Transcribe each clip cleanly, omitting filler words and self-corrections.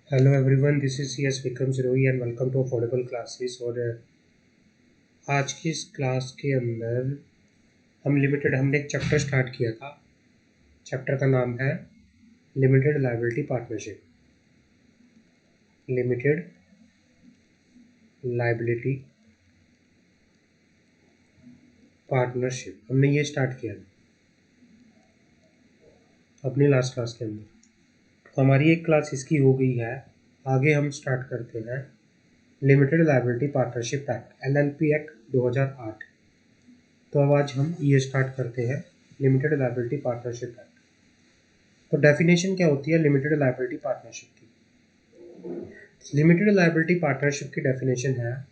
Hello everyone, this is C S Vikram Sirohi and welcome to affordable classes. और आज की इस क्लास के अंदर हमने एक चैप्टर स्टार्ट किया था। चैप्टर का नाम है limited liability partnership. Limited liability partnership हमने ये स्टार्ट किया था अपनी लास्ट क्लास के अंदर। तो हमारी एक क्लास इसकी हो गई है। आगे हम स्टार्ट करते हैं limited liability partnership act LLP act 2008। तो अब आज हम ये स्टार्ट करते हैं लिमिटेड लायबिलिटी पार्टनरशिप एक्ट। तो डेफिनेशन क्या होती है लिमिटेड लायबिलिटी पार्टनरशिप की? लिमिटेड लायबिलिटी पार्टनरशिप की डेफिनेशन है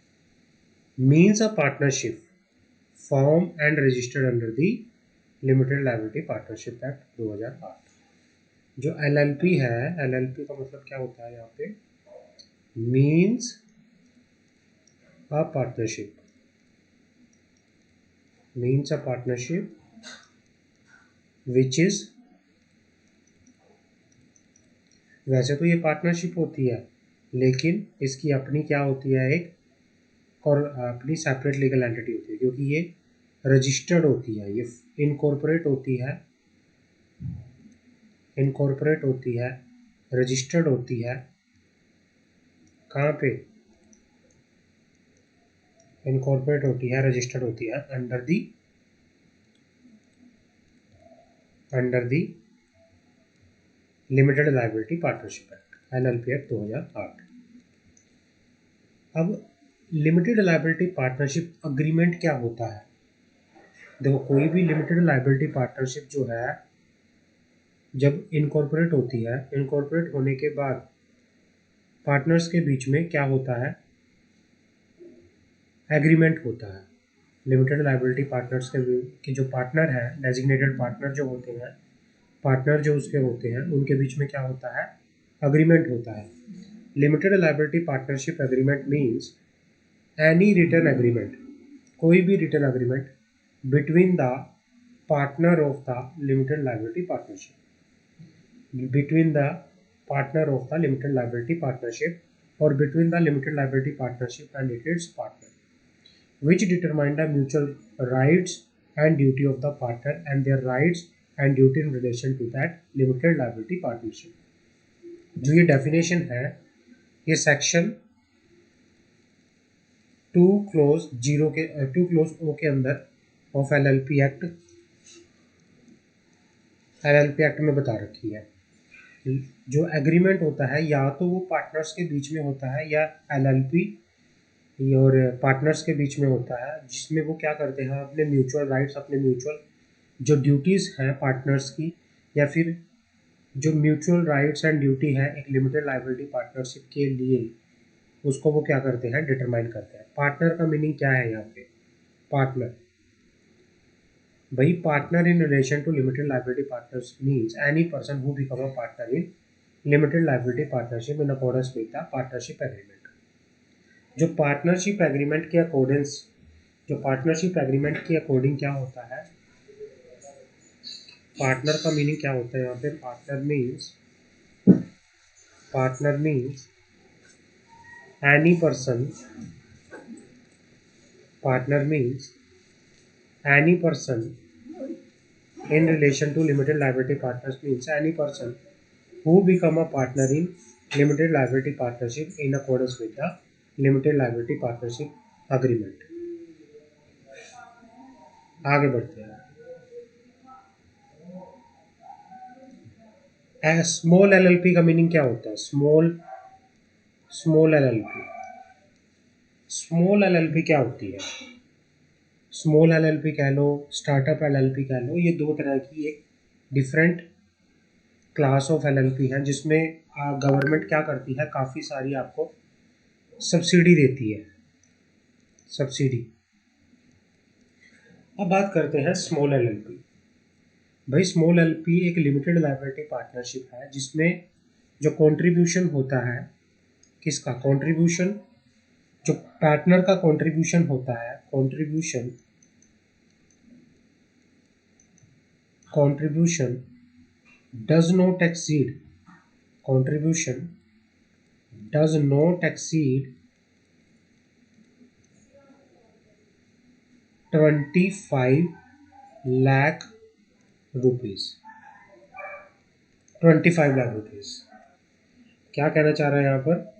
means a partnership form and registered under the limited liability partnership act 2008। जो LLP है, LLP का मतलब क्या होता है यहाँ पे? Means a partnership, means a partnership which is, वैसे तो ये पार्टनरशिप होती है लेकिन इसकी अपनी क्या होती है, एक और अपनी सेपरेट लीगल एंटिटी होती है, क्योंकि ये रजिस्टर्ड होती है, ये इनकॉर्पोरेट होती है, इनकॉर्पोरेट होती है, रजिस्टर्ड होती है। कहाँ पे? इनकॉर्पोरेट होती है, रजिस्टर्ड होती है under the limited liability partnership act LLP act 2008। अब लिमिटेड लायबिलिटी पार्टनरशिप अग्रीमेंट क्या होता है? देखो, कोई भी लिमिटेड लायबिलिटी पार्टनरशिप जो है जब इनकॉर्पोरेट होती है, इनकॉर्पोरेट होने के बाद पार्टनर्स के बीच में क्या होता है? एग्रीमेंट होता है। लिमिटेड लायबिलिटी पार्टनर्स के जो पार्टनर हैं, डेजिग्नेटेड पार्टनर जो होते हैं, पार्टनर जो उसके होते हैं, उनके बीच में क्या होता है? अग्रीमेंट होता है। Limited liability partnership agreement means any return agreement, कोई भी return agreement between the partner of the limited liability partnership, between the partner of the limited liability partnership or between the limited liability partnership and its partner, which determine the mutual rights and duty of the partner and their rights and duty in relation to that limited liability partnership। जो ये definition है, ये section 2 close 0 के 2 close O के अंदर of LLP act में बता रखी है। जो एग्रीमेंट होता है या तो वो पार्टनर्स के बीच में होता है या LLP और पार्टनर्स के बीच में होता है, जिसमें वो क्या करते हैं, अपने म्यूचुअल राइट्स, अपने म्यूचुअल जो ड्यूटीज़ हैं पार्टनर्स की, या फिर जो म्यूचुअल राइट्स एंड ड्यूटी है एक लिमिटेड लायबिलिटी पार्टनरशिप के लिए, उसको वो क्या करते हैं, डिटरमाइन करते हैं। पार्टनर का मीनिंग क्या है यहाँ पे? पार्टनर, भाई partner in relation to limited liability partners means any person who become a partner in limited liability partnership in accordance with the partnership agreement. जो पार्टनरशिप एग्रीमेंट के अकॉर्डेंस, जो पार्टनरशिप एग्रीमेंट के according क्या होता है, partner का meaning क्या होता है यहाँ पे? Partner means any person, partner means any person in relation to limited liability partners means any person who become a partner in limited liability partnership in accordance with the limited liability partnership agreement। आगे बढ़ते हैं। Small LLP का meaning क्या होता है? Small LLP, small LLP क्या होती है? स्मॉल LLP कह लो, स्टार्टअप LLP कह लो, ये दो तरह की एक डिफरेंट क्लास ऑफ LLP है, जिसमें गवर्नमेंट क्या करती है, काफ़ी सारी आपको सब्सिडी देती है, सब्सिडी। अब बात करते हैं स्मॉल LLP। भाई स्मॉल LLP एक लिमिटेड लायबिलिटी पार्टनरशिप है जिसमें जो कंट्रीब्यूशन होता है, किसका कंट्रीब्यूशन? जो पार्टनर का कंट्रीब्यूशन होता है, contribution does not exceed, contribution does not exceed 25 lakh rupees. 25 lakh rupees क्या कहना चाह रहा है यहाँ पर?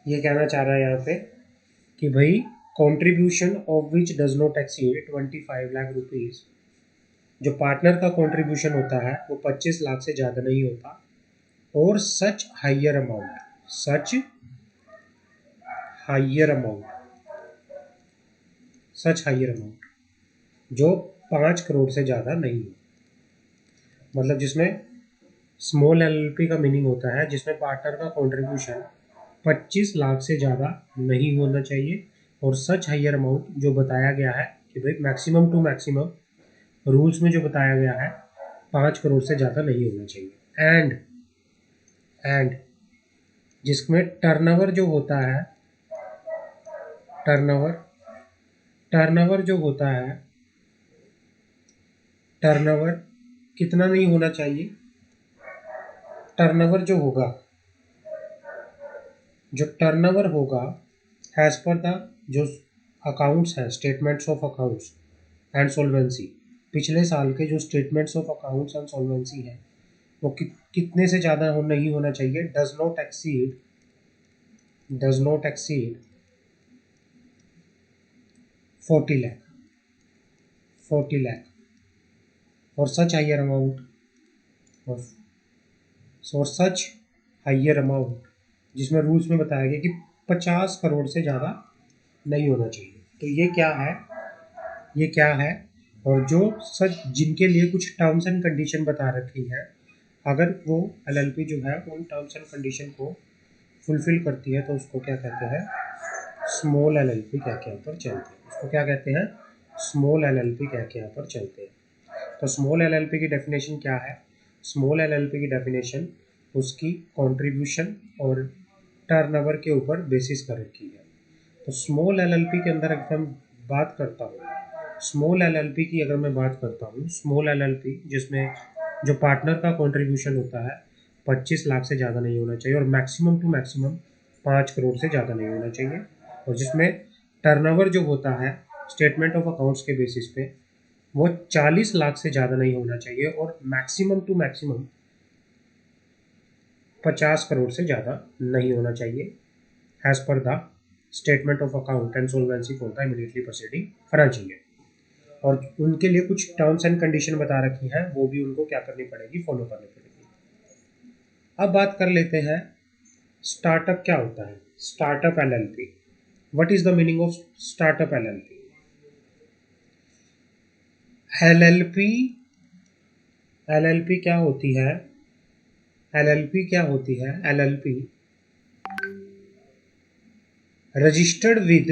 ये कहना चाह रहा है यहाँ पे कि भाई contribution of which does not exceed 25 lakh rupees, जो पार्टनर का कंट्रीब्यूशन होता है वो 25 लाख से ज़्यादा नहीं होता, और सच हायर अमाउंट जो 5 करोड़ से ज़्यादा नहीं हो, मतलब जिसमें स्मॉल एलएलपी का मीनिंग होता है जिसमें पार्टनर का कंट्रीब्यूशन 25 लाख से ज़्यादा नहीं होना चाहिए, और सच हायर अमाउंट जो बताया गया है कि भाई मैक्सिमम टू मैक्सिमम रूल्स में जो बताया गया है 5 करोड़ से ज़्यादा नहीं होना चाहिए। एंड जिसमें टर्नओवर जो होता है, टर्नओवर कितना नहीं होना चाहिए? टर्नओवर जो टर्नओवर होगा एज पर द जो अकाउंट्स है, statements of accounts and solvency, पिछले साल के जो statements of accounts and solvency है वो कितने से ज़्यादा नहीं होना चाहिए? डज नॉट एक्सीड 40 लाख और सच हायर अमाउंट जिसमें रूल्स में बताया गया कि 50 करोड़ से ज़्यादा नहीं होना चाहिए। तो ये क्या है? और जो सच जिनके लिए कुछ टर्म्स एंड कंडीशन बता रखी है, अगर वो एलएलपी जो है उन टर्म्स एंड कंडीशन को फुलफिल करती है तो उसको क्या कहते हैं? स्मॉल एलएलपी कह के यहाँ पर चलते हैं। उसको क्या कहते हैं? स्मॉल एलएलपी कह के यहाँ पर चलते हैं। तो स्मॉल एलएलपी की डेफिनेशन क्या है? स्मॉल एलएलपी की डेफिनेशन उसकी कंट्रीब्यूशन और टर्नओवर के ऊपर बेसिस कर रखी है। तो स्मॉल एलएलपी के अंदर अगर मैं बात करता हूँ, स्मॉल एलएलपी जिसमें जो पार्टनर का कंट्रीब्यूशन होता है 25 लाख से ज़्यादा नहीं होना चाहिए और मैक्सिमम टू मैक्सिमम 5 करोड़ से ज़्यादा नहीं होना चाहिए, और जिसमें टर्नओवर जो होता है स्टेटमेंट ऑफ अकाउंट्स के बेसिस पे वो 40 लाख से ज़्यादा नहीं होना चाहिए और मैक्सिमम टू मैक्सिमम 50 करोड़ से ज़्यादा नहीं होना चाहिए as per the statement of account and solvency for the immediately proceeding financial year. और उनके लिए कुछ टर्म्स एंड कंडीशन बता रखी हैं, वो भी उनको क्या करनी पड़ेगी? फॉलो करनी पड़ेगी। अब बात कर लेते हैं स्टार्टअप क्या होता है। Startup LLP, what is the meaning of startup LLP? LLP क्या होती है? एलएलपी रजिस्टर्ड विद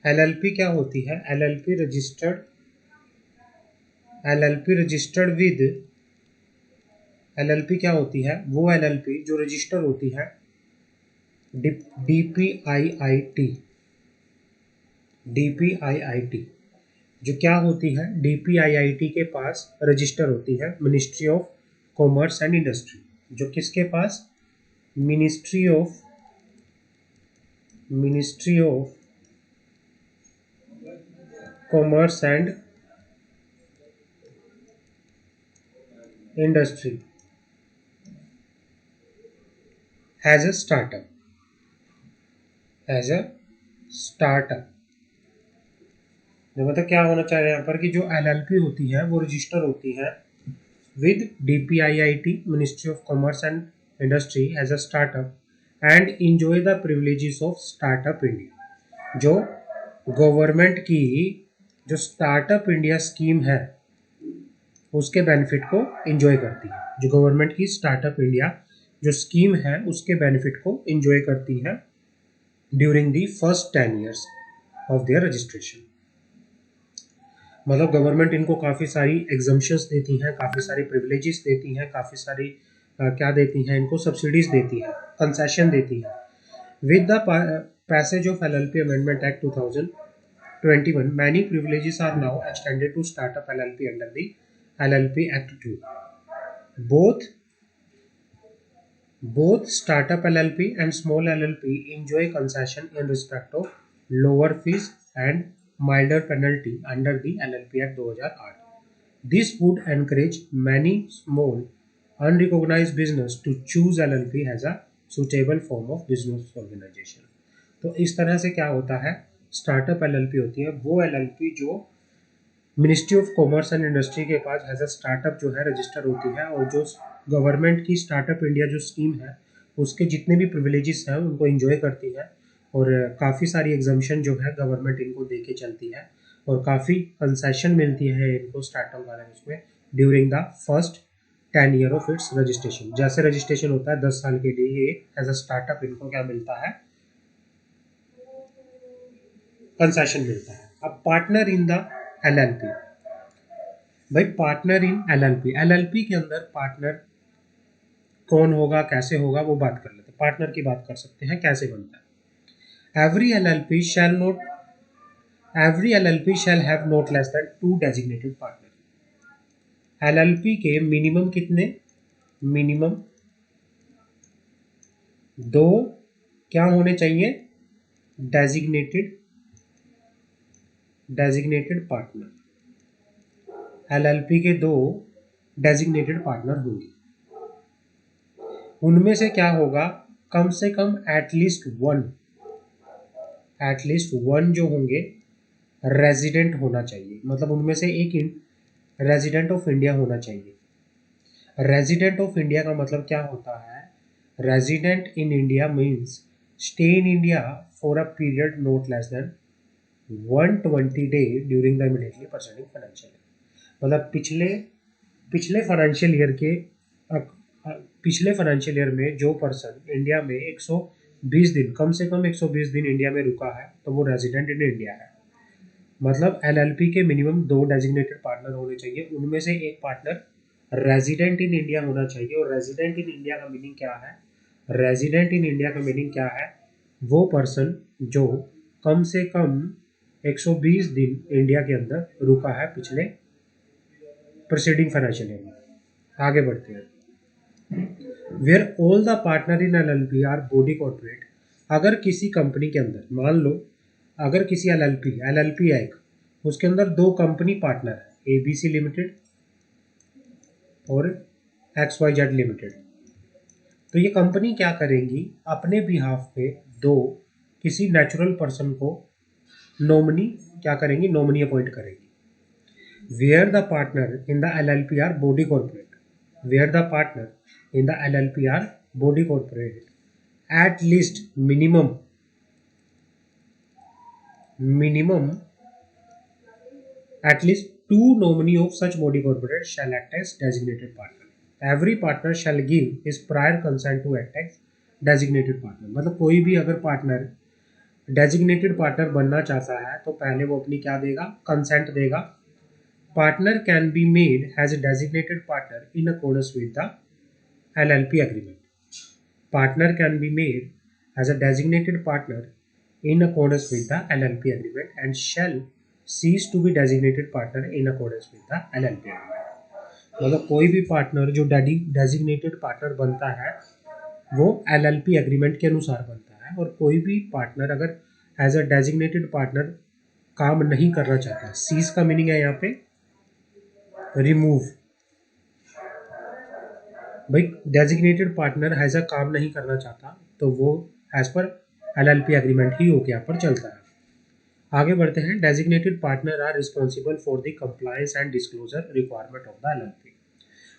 एलएलपी क्या होती है? एलएलपी रजिस्टर्ड विद एलएलपी क्या होती है? वो एलएलपी जो रजिस्टर होती है डीपीआईआईटी जो क्या होती है? डीपीआईआईटी के पास रजिस्टर होती है ministry of commerce and industry, जो किसके पास? Ministry of commerce and industry as a startup. मतलब क्या होना चाहिए यहाँ पर कि जो एलएलपी होती है वो रजिस्टर होती है with DPIIT ministry of commerce and industry as a startup and enjoy the privileges of startup India. जो गवर्नमेंट की जो स्टार्टअप इंडिया स्कीम है उसके बेनिफिट को एंजॉय करती है। जो गवर्नमेंट की स्टार्टअप इंडिया जो स्कीम है उसके बेनिफिट को एंजॉय करती है during the first 10 years of their registration. मतलब गवर्नमेंट इनको काफ़ी सारी एग्जम्पशंस देती हैं, काफ़ी सारी प्रिविलेजेस देती हैं, काफ़ी सारी क्या देती हैं? इनको सब्सिडीज देती है, कंसेशन देती है। With the passage of LLP amendment act 2021 many privileges are now extended to startup LLP under the LLP Act 2। Both startup LLP and small LLP enjoy concession in respect of lower fees and milder penalty under the LLP Act 2008. This would encourage many small unrecognized business to choose LLP as a suitable form of business organization. तो इस तरह से क्या होता है, startup LLP होती है वो LLP जो ministry of commerce and industry के पास एज अ स्टार्टअप जो है रजिस्टर होती है, और जो गवर्नमेंट की स्टार्टअप इंडिया जो स्कीम है उसके जितने भी प्रिविलेजेस हैं उनको एंजॉय करती है, और काफ़ी सारी एग्जाम्शन जो है गवर्नमेंट इनको दे के चलती है, और काफ़ी कंसेशन मिलती है इनको स्टार्टअप वाले उसमें during the first 10 year of its registration. जैसे रजिस्ट्रेशन होता है 10 साल के लिए, ये एज अ स्टार्टअप इनको क्या मिलता है, कंसेशन मिलता है। अब पार्टनर इन द LLP, भाई पार्टनर इन LLP के अंदर पार्टनर कौन होगा, कैसे होगा, वो बात कर लेते हैं। पार्टनर की बात कर सकते हैं कैसे बनता है। Every LLP shall have not less then 2 designated partner. LLP के मिनिमम कितने, मिनिमम 2 क्या होने चाहिए, डेजिग्नेटेड पार्टनर। LLP के 2 डेजिग्नेटेड पार्टनर होंगे, उनमें से क्या होगा, कम से कम एटलीस्ट वन जो होंगे रेजिडेंट होना चाहिए, मतलब उनमें से एक रेजिडेंट ऑफ इंडिया होना चाहिए। रेजिडेंट ऑफ इंडिया का मतलब क्या होता है, resident in India means stay in India for a period not less then 120 day during the immediately presiding financial year. मतलब पिछले फाइनेंशियल ईयर में जो पर्सन इंडिया में 120 दिन, कम से कम 120 दिन इंडिया में रुका है तो वो रेजिडेंट इन इंडिया है। मतलब LLP के मिनिमम 2 डेजिग्नेटेड पार्टनर होने चाहिए, उनमें से एक पार्टनर रेजिडेंट इन इंडिया होना चाहिए। और रेजिडेंट इन इंडिया का मीनिंग क्या है, रेजिडेंट इन इंडिया का मीनिंग क्या है, वो पर्सन जो कम से कम 120 दिन इंडिया के अंदर रुका है पिछले प्रीसीडिंग फाइनेंशियल ईयर में। आगे बढ़ते हैं। Where all the partner in LLP are body corporate. अगर किसी कंपनी के अंदर, मान लो अगर किसी LLP है एक, उसके अंदर 2 कंपनी पार्टनर है, ABC लिमिटेड और XYZ लिमिटेड, तो ये कंपनी क्या करेंगी, अपने बिहाफ पे 2 किसी नेचुरल पर्सन को नॉमिनी क्या करेंगी, नॉमिनी अपॉइंट करेंगी। Where the partner in the LLP are body corporate, where the partner in the LLP are body corporate, at least minimum at least 2 nominee of such body corporate shall act as designated partner. Every partner shall give his prior consent to act as designated partner। मतलब कोई भी अगर partner designated partner बनना चाहता है तो पहले वो अपनी क्या देगा, कंसेंट देगा। Partner can be made as a designated partner in accordance with the LLP agreement। Partner can be made as a designated partner in accordance with the LLP agreement and shall cease to be designated partner in accordance with the LLP agreement। मतलब कोई भी partner जो designated partner बनता है वो LLP agreement के अनुसार बनता है, और कोई भी पार्टनर अगर एज अ डेजिग्नेटेड पार्टनर काम नहीं करना चाहता, सीज का मीनिंग है यहाँ पे रिमूव। भाई डेजिग्नेटेड पार्टनर एज अ काम नहीं करना चाहता तो वो एज पर LLP एग्रीमेंट ही होके यहाँ पर चलता है। आगे बढ़ते हैं। Designated partner are responsible for the compliance and disclosure requirement of the LLP।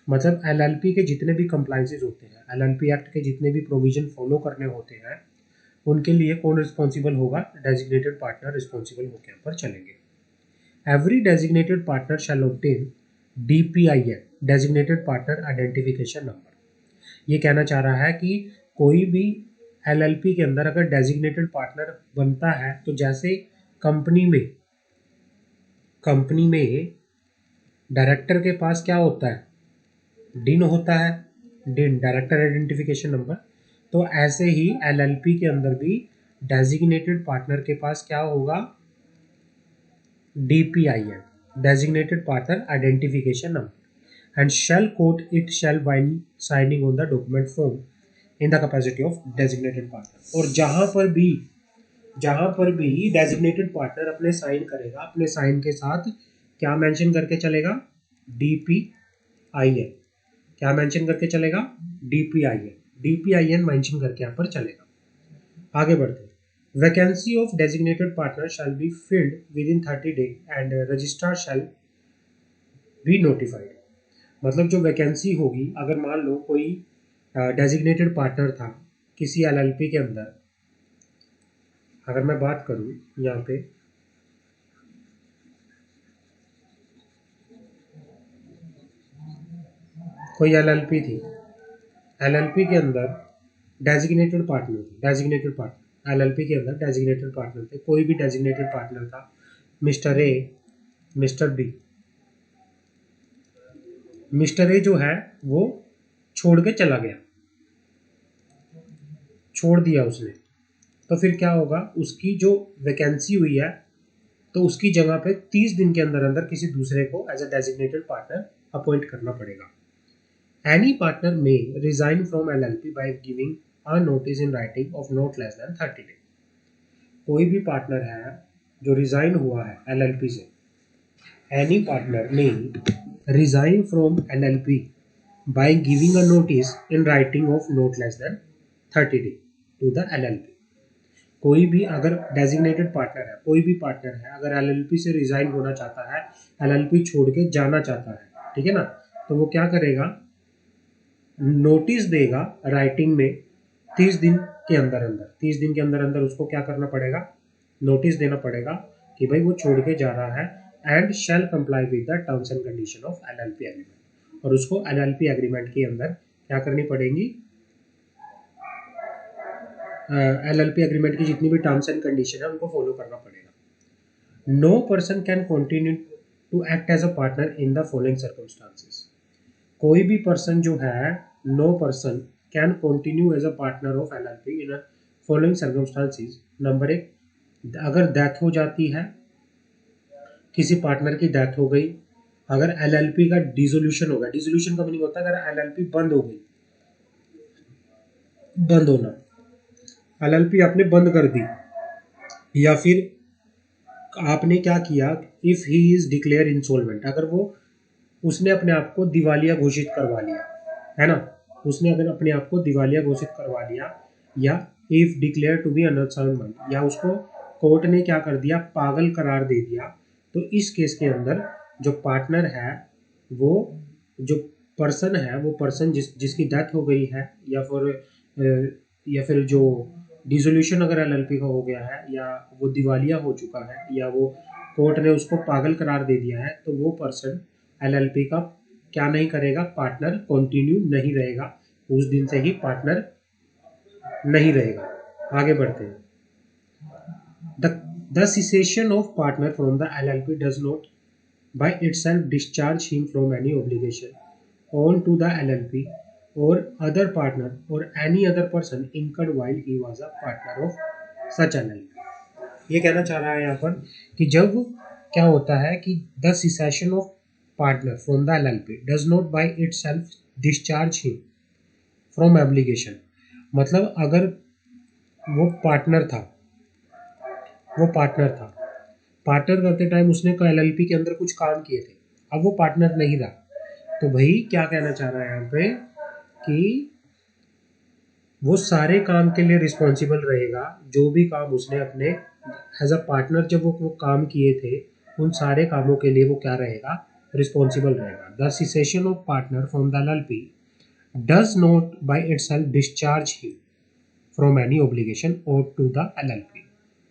मतलब LLP के जितने भी कंप्लायंसेज होते हैं, LLP एक्ट के जितने भी प्रोविजन फॉलो करने होते हैं, उनके लिए कौन रिस्पॉन्सिबल होगा, डेजिग्नेटेड पार्टनर रिस्पॉन्सिबल होकर यहाँ पर चलेंगे। Every designated partner shall obtain DPIN, designated partner identification number. ये कहना चाह रहा है कि कोई भी LLP के अंदर अगर डेजिग्नेटेड पार्टनर बनता है तो जैसे कंपनी में डायरेक्टर के पास क्या होता है, डिन होता है, डिन डायरेक्टर आइडेंटिफिकेशन नंबर, तो ऐसे ही LLP के अंदर भी डेजिग्नेटेड पार्टनर के पास क्या होगा, DPIN, designated partner identification number. and shall quote it shall while signing on the document form in the capacity of designated partner। और जहां पर भी डेजिग्नेटेड पार्टनर अपने साइन करेगा, अपने साइन के साथ क्या मेंशन करके चलेगा, DPIN। क्या मेंशन करके चलेगा, DPIN मेंशन करके यहाँ पर चलेगा। आगे बढ़ते हैं। Vacancy of designated partner shall be filled with in 30 days and registrar shall be notified. मतलब जो वैकेंसी होगी, अगर मान लो कोई डेजिग्नेटेड पार्टनर था किसी LLP के अंदर, अगर मैं बात करूं यहाँ पे, कोई LLP थी, LLP के अंदर डेजिग्नेटेड पार्टनर थी, डेजिग्नेटेड पार्टनर LLP के अंदर डेजिग्नेटेड पार्टनर थे, कोई भी डेजिग्नेटेड पार्टनर था, mister A, mister B. Mister A जो है वो छोड़ के चला गया, छोड़ दिया उसने, तो फिर क्या होगा, उसकी जो वैकेंसी हुई है तो उसकी जगह पे 30 दिन के अंदर अंदर किसी दूसरे को as a designated partner appoint करना पड़ेगा। Any partner may resign from LLP by giving a notice in writing of not less than 30 days। कोई भी पार्टनर है जो रिजाइन हुआ है LLP से, any partner may resign from LLP by giving a notice in writing of not less than 30 days to the LLP। कोई भी अगर डेजिग्नेटेड पार्टनर है, कोई भी पार्टनर है अगर LLP से रिजाइन होना चाहता है, LLP छोड़ के जाना चाहता है, ठीक है ना, तो वो क्या करेगा, नोटिस देगा राइटिंग में 30 दिन के अंदर अंदर, 30 दिन के अंदर अंदर उसको क्या करना पड़ेगा, नोटिस देना पड़ेगा कि भाई वो छोड़ के जा रहा है and shall comply with the terms and condition of LLP agreement. और उसको LLP एग्रीमेंट के अंदर क्या करनी पड़ेगी, LLP एग्रीमेंट की जितनी भी टर्म्स एंड कंडीशन है उनको फॉलो करना पड़ेगा। No person can continue to act as a partner in the following circumstances. कोई भी पर्सन जो है, no person can continue as a partner of LLP in following circumstances. Number 1, अगर डेथ हो जाती है, किसी पार्टनर की डेथ हो गई, अगर LLP का डिसोल्यूशन होगा, डिसोल्यूशन का मीनिंग होता है अगर LLP बंद हो गई, बंद होना, LLP आपने बंद कर दी, या फिर आपने क्या किया, if he is declare insolvent, अगर वो उसने अपने आप को दिवालिया घोषित करवा लिया है ना, उसने अगर अपने आप को दिवालिया घोषित करवा लिया, या if declare to be unsound mind, या उसको कोर्ट ने क्या कर दिया, पागल करार दे दिया, तो इस केस के अंदर जो पार्टनर है, वो जो पर्सन है, वो पर्सन जिसकी डेथ हो गई है, या फिर जो डिसोल्यूशन अगर LLP का हो गया है, या वो दिवालिया हो चुका है, या वो कोर्ट ने उसको पागल करार दे दिया है, तो वो पर्सन LLP का क्या नहीं करेगा, पार्टनर कंटिन्यू नहीं रहेगा, उस दिन से ही पार्टनर नहीं रहेगा। आगे बढ़ते हैं। The cessation of partner from the LLP does not by itself discharge him from any obligation on to the LLP or other partner or any other person incurred while he was a partner of such LLP। ये कहना चाह रहा है यहाँ पर कि जब क्या होता है कि the cessation of partner from the LLP does not by itself discharge him from obligation, मतलब अगर वो पार्टनर था, पार्टनर करते टाइम उसने LLP के अंदर कुछ काम किए थे, अब वो पार्टनर नहीं रहा, तो भाई क्या कहना चाह रहा है यहाँ पे कि वो सारे काम के लिए रिस्पॉन्सिबल रहेगा, जो भी काम उसने अपने एज अ पार्टनर जब वो काम किए थे, उन सारे कामों के लिए वो क्या रहेगा, रिस्पॉन्सिबल रहेगा। The cessation of partner from the LLP does not by itself discharge him from any obligation or to the LLP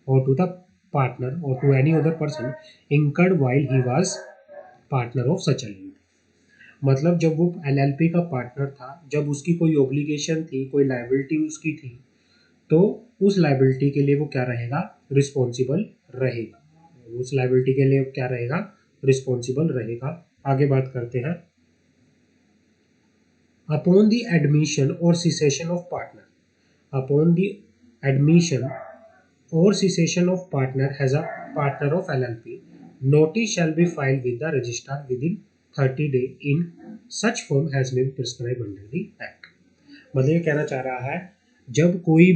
or to the partner or to any other person incurred while he was partner of such LLP। मतलब जब वो LLP का partner था, जब उसकी कोई obligation थी, कोई लाइबिलिटी उसकी थी, तो उस लाइबिलिटी के लिए वो क्या रहेगा, रिस्पॉन्सिबल रहेगा, उस लाइबिलिटी के लिए क्या रहेगा, रिस्पॉन्सिबल रहेगा। आगे बात करते हैं। अपॉन द एडमिशन और cessation of partner, upon the admission or cessation of partner as a partner of LLP, notice shall be filed with the registrar within 30 days in such firm has been prescribed under the act। मतलब ये कहना चाह रहा है जब कोई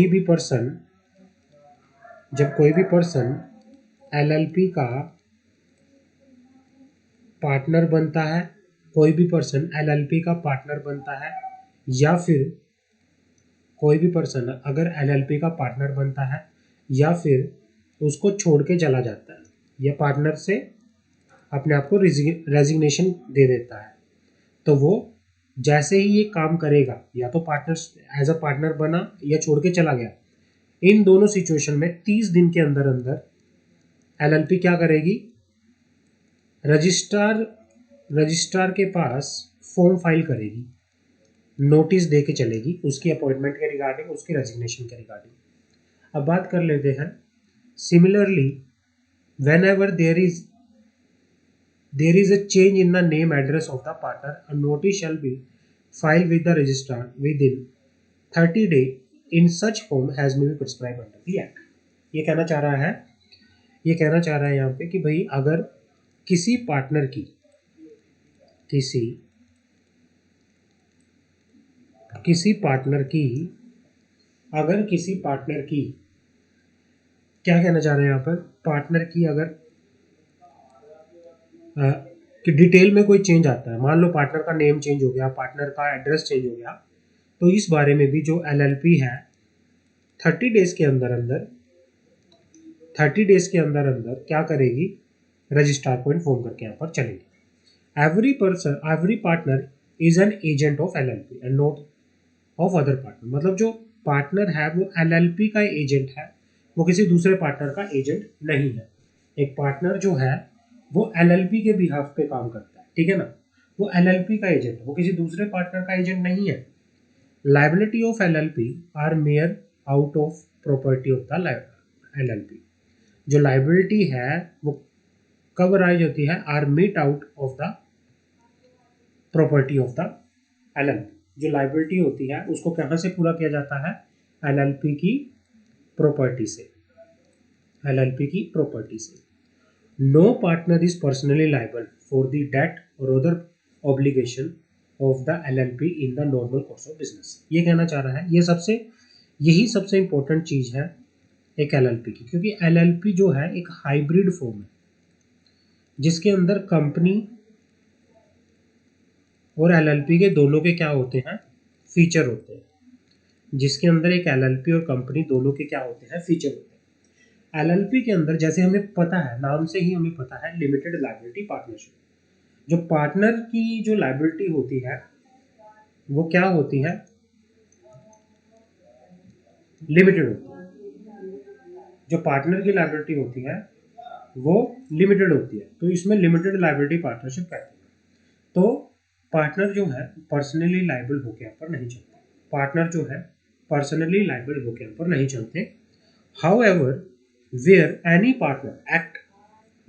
भी person LLP का पार्टनर बनता है, कोई भी पर्सन LLP का पार्टनर बनता है, या फिर कोई भी पर्सन अगर LLP का पार्टनर बनता है या फिर उसको छोड़ के चला जाता है या पार्टनर से अपने आप को रेजिग्नेशन दे देता है, तो वो जैसे ही ये काम करेगा, या तो पार्टनर एज अ पार्टनर बना या छोड़ के चला गया, इन दोनों सिचुएशन में 30 दिन के अंदर अंदर LLP क्या करेगी, रजिस्ट्रार के पास फॉर्म फाइल करेगी, नोटिस दे के चलेगी उसकी अपॉइंटमेंट के रिगार्डिंग, उसकी रेजिग्नेशन के रिगार्डिंग। अब बात कर लेते हैं similarly whenever there is a change in the name address of the partner, a notice shall be filed with the registrar within 30 days in such form has been prescribed under the act। ये कहना चाह रहा है यहाँ पे कि भाई अगर किसी पार्टनर की क्या कहना चाह रहे हैं यहाँ पर, पार्टनर की अगर कि डिटेल में कोई चेंज आता है, मान लो पार्टनर का नेम चेंज हो गया, पार्टनर का एड्रेस चेंज हो गया, तो इस बारे में भी जो LLP है 30 डेज के अंदर क्या करेगी, रजिस्ट्रार को इन्फॉर्म करके यहाँ पर चलेगी। Every partner is an agent of LLP and not of other partner. मतलब जो पार्टनर है वो LLP का एजेंट है, वो किसी दूसरे पार्टनर का एजेंट नहीं है। एक पार्टनर जो है वो LLP के बिहाफ पे काम करता है, ठीक है ना, वो LLP का एजेंट है, वो किसी दूसरे पार्टनर का एजेंट नहीं है। Liability of LLP are mayor out of property of the LLP। जो लायबिलिटी है वो कब राइज होती है, are meet out of the property of the LLP। जो लायबिलिटी होती है उसको कहाँ से पूरा किया जाता है, LLP की प्रॉपर्टी से। No partner is personally liable for the debt or other obligation of the LLP in the normal course of business। ये कहना चाह रहा है, यही सबसे इंपॉर्टेंट चीज है एक LLP की, क्योंकि LLP जो है एक हाइब्रिड फॉर्म है जिसके अंदर कंपनी और LLP के दोनों के क्या होते हैं, फीचर होते हैं। जिसके अंदर एक LLP और कंपनी दोनों के क्या होते हैं, फीचर होते हैं। LLP के अंदर जैसे हमें पता है, नाम से ही हमें पता है, लिमिटेड लायबिलिटी पार्टनरशिप। जो पार्टनर की जो लायबिलिटी होती है वो क्या होती है, लिमिटेड होती है। जो पार्टनर की लायबिलिटी होती है वो लिमिटेड होती है, तो इसमें लिमिटेड लायबिलिटी पार्टनरशिप कहते हैं। तो पार्टनर जो है पर्सनली लायबल होकर यहाँ पर नहीं चलते। However, where any partner act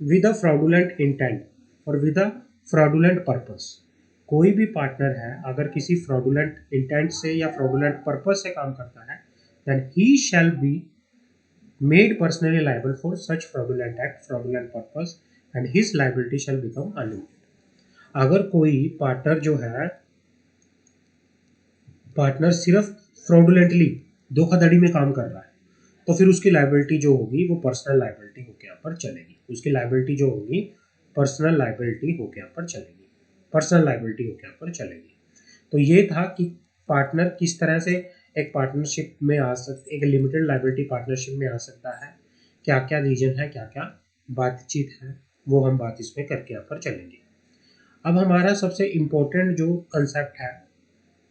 with a fraudulent intent or with a fraudulent purpose, कोई भी पार्टनर है अगर किसी fraudulent intent से या fraudulent purpose से काम करता है, then he shall be made personally liable for such fraudulent act, fraudulent purpose and his liability shall become unlimited। अगर कोई पार्टनर सिर्फ फ्रॉडुलेंटली धोखाधड़ी में काम कर रहा है, तो फिर उसकी लायबिलिटी जो होगी वो पर्सनल लायबिलिटी होकर यहाँ पर चलेगी। पर्सनल लायबिलिटी होकर यहाँ पर चलेगी। तो ये था कि पार्टनर किस तरह से एक पार्टनरशिप में एक लिमिटेड लायबिलिटी पार्टनरशिप में आ सकता है, क्या क्या रीजन है, क्या क्या बातचीत है, वो हम बात इसमें करके यहाँ पर चलेंगे। अब हमारा सबसे इम्पोर्टेंट जो कंसेप्ट है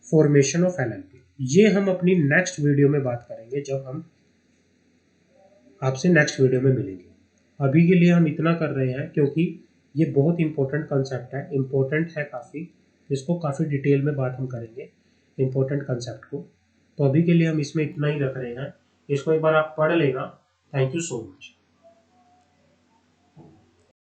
फॉर्मेशन ऑफ LLP, ये हम अपनी नेक्स्ट वीडियो में बात करेंगे जब हम आपसे नेक्स्ट वीडियो में मिलेंगे। अभी के लिए हम इतना कर रहे हैं क्योंकि ये बहुत इंपॉर्टेंट कंसेप्ट है, इम्पोर्टेंट है काफ़ी, इसको काफ़ी डिटेल में बात हम करेंगे इम्पोर्टेंट कंसेप्ट को। तो अभी के लिए हम इसमें इतना ही रख रहे हैं, इसको एक बार आप पढ़ लेना। Thank you so much.